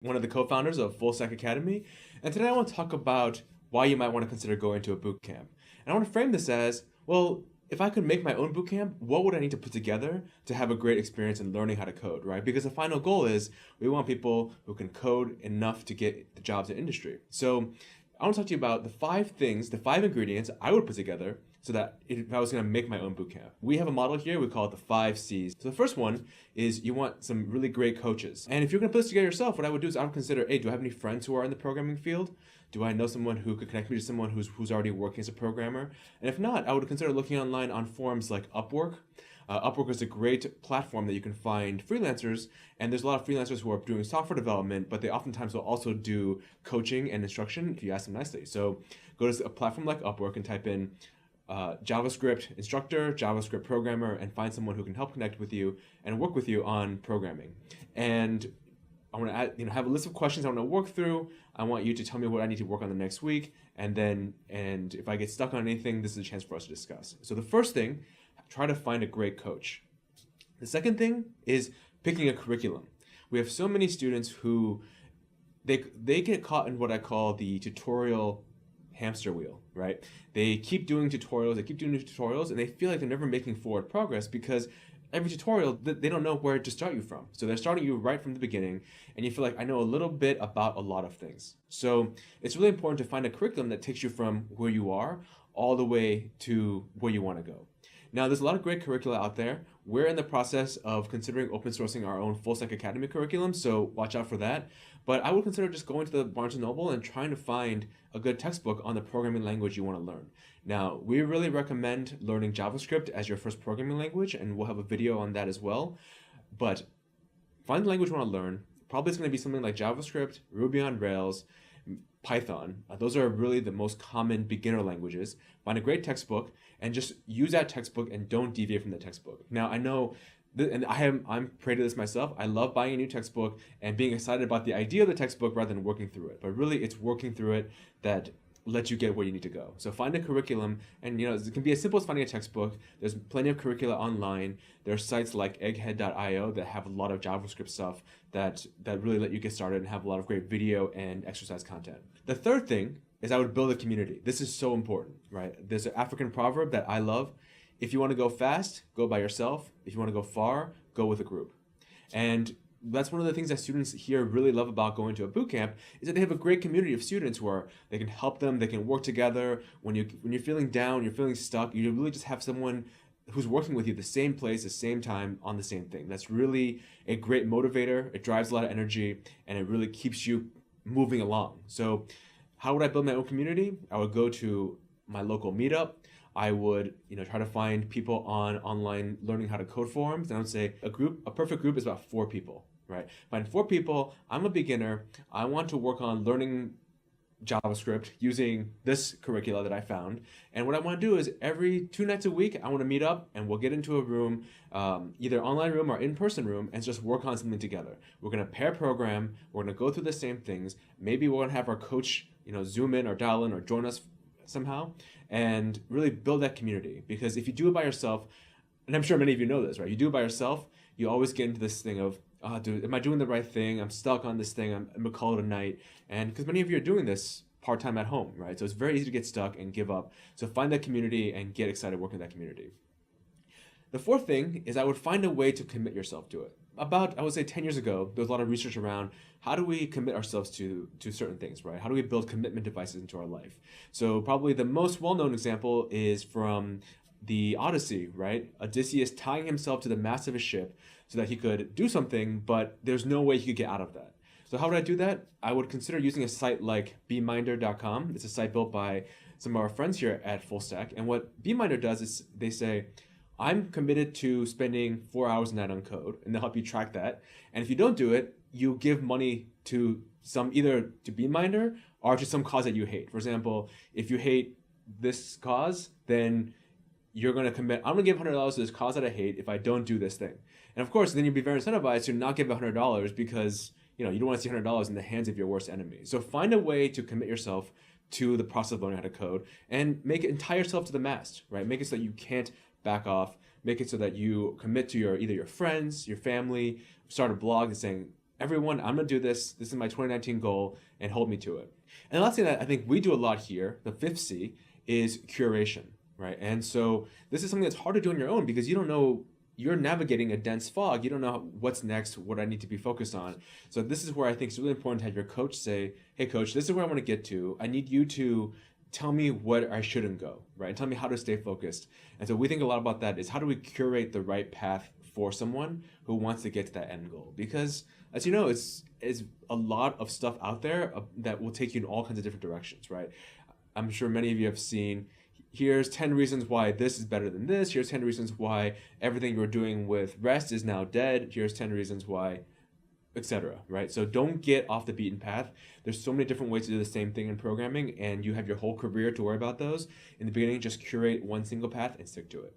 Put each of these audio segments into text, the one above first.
one of the co-founders of Full Stack Academy, and today I want to talk about why you might want to consider going to a boot camp. And I want to frame this as, well, if I could make my own boot camp, what would I need to put together to have a great experience in learning how to code, right? Because the final goal is we want people who can code enough to get the jobs in industry. So I want to talk to you about the five things, the five ingredients I would put together so that if I was going to make my own bootcamp. We have a model here, we call it the 5 C's. So the first one is you want some really great coaches. And if you're going to put this together yourself, what I would do is I would consider, hey, do I have any friends who are in the programming field? Do I know someone who could connect me to someone who's already working as a programmer? And if not, I would consider looking online on forums like Upwork. Upwork is a great platform that you can find freelancers, and there's a lot of freelancers who are doing software development, but they oftentimes will also do coaching and instruction if you ask them nicely. So go to a platform like Upwork and type in JavaScript instructor, JavaScript programmer, and find someone who can help connect with you and work with you on programming. And I want to have a list of questions I want to work through. I want you to tell me what I need to work on the next week, and if I get stuck on anything, this is a chance for us to discuss. So the first thing, try to find a great coach. The second thing is picking a curriculum. We have so many students who they get caught in what I call the tutorial hamster wheel, right? They keep doing tutorials, and they feel like they're never making forward progress because every tutorial, they don't know where to start you from. So they're starting you right from the beginning, and you feel like I know a little bit about a lot of things. So it's really important to find a curriculum that takes you from where you are all the way to where you want to go. Now, there's a lot of great curricula out there. We're in the process of considering open sourcing our own Full Stack Academy curriculum, so watch out for that. But I would consider just going to the Barnes & Noble and trying to find a good textbook on the programming language you want to learn. Now, we really recommend learning JavaScript as your first programming language, and we'll have a video on that as well. But find the language you want to learn. Probably it's going to be something like JavaScript, Ruby on Rails, Python. Those are really the most common beginner languages. Find a great textbook and just use that textbook and don't deviate from the textbook. Now, I know, and I'm prey to this myself. I love buying a new textbook and being excited about the idea of the textbook rather than working through it. But really, it's working through it that lets you get where you need to go. So find a curriculum, and it can be as simple as finding a textbook. There's plenty of curricula online. There are sites like egghead.io that have a lot of JavaScript stuff that really let you get started and have a lot of great video and exercise content. The third thing is I would build a community. This is so important, right? There's an African proverb that I love. If you want to go fast, go by yourself. If you want to go far, go with a group. And that's one of the things that students here really love about going to a boot camp is that they have a great community of students where they can help them, they can work together. When you're feeling down, you're feeling stuck, you really just have someone who's working with you the same place, the same time, on the same thing. That's really a great motivator. It drives a lot of energy, and it really keeps you moving along. So how would I build my own community? I would go to my local meetup. I would, try to find people on online learning how to code forums. And I would say a perfect group is about 4 people, right? Find 4 people. I'm a beginner. I want to work on learning JavaScript using this curricula that I found. And what I want to do is every 2 nights a week, I want to meet up and we'll get into a room, either online room or in-person room, and just work on something together. We're going to pair program. We're going to go through the same things. Maybe we're going to have our coach, Zoom in or dial in or join us somehow, and really build that community. Because if you do it by yourself, and I'm sure many of you know this, right? You do it by yourself, you always get into this thing of, dude, am I doing the right thing? I'm stuck on this thing. I'm gonna call it a night. And because many of you are doing this part-time at home, right? So it's very easy to get stuck and give up. So find that community and get excited working in that community. The fourth thing is I would find a way to commit yourself to it. About, I would say 10 years ago, there was a lot of research around how do we commit ourselves to certain things, right? How do we build commitment devices into our life? So probably the most well-known example is from the Odyssey, right? Odysseus tying himself to the mast of a ship so that he could do something, but there's no way he could get out of that. So how would I do that? I would consider using a site like beeminder.com. It's a site built by some of our friends here at Full Stack. And what Beeminder does is they say, I'm committed to spending 4 hours a night on code, and they'll help you track that. And if you don't do it, you give money to either to Beeminder or to some cause that you hate. For example, if you hate this cause, then you're going to commit, I'm going to give $100 to this cause that I hate if I don't do this thing. And of course, then you'll be very incentivized to not give $100 because you don't want to see $100 in the hands of your worst enemy. So find a way to commit yourself to the process of learning how to code and make it tie yourself to the mast, right? Make it so that you can't back off. Make it so that you commit to either your friends, your family, start a blog and saying, everyone, I'm gonna do this. This is my 2019 goal, and hold me to it. And the last thing that I think we do a lot here, the fifth C, is curation, right? And so this is something that's hard to do on your own because you don't know, you're navigating a dense fog. You don't know what's next, what I need to be focused on. So this is where I think it's really important to have your coach say, hey coach, this is where I want to get to. I need you to tell me what I shouldn't go, right? And tell me how to stay focused. And so we think a lot about that is how do we curate the right path for someone who wants to get to that end goal? Because as you know, it's a lot of stuff out there that will take you in all kinds of different directions, right? I'm sure many of you have seen, here's 10 reasons why this is better than this. Here's 10 reasons why everything you're doing with rest is now dead. Here's 10 reasons why, etc. Right? So don't get off the beaten path. There's so many different ways to do the same thing in programming, and you have your whole career to worry about those. In the beginning, just curate one single path and stick to it.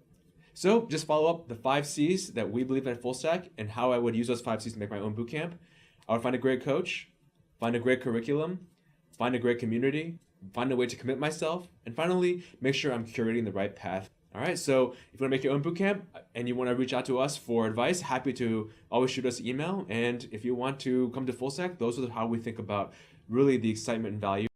So just follow up the 5 C's that we believe in Full Stack and how I would use those 5 C's to make my own bootcamp. I would find a great coach, find a great curriculum, find a great community, find a way to commit myself, and finally, make sure I'm curating the right path. All right, so if you want to make your own bootcamp and you want to reach out to us for advice, happy to always shoot us an email. And if you want to come to Full Stack, those are how we think about really the excitement and value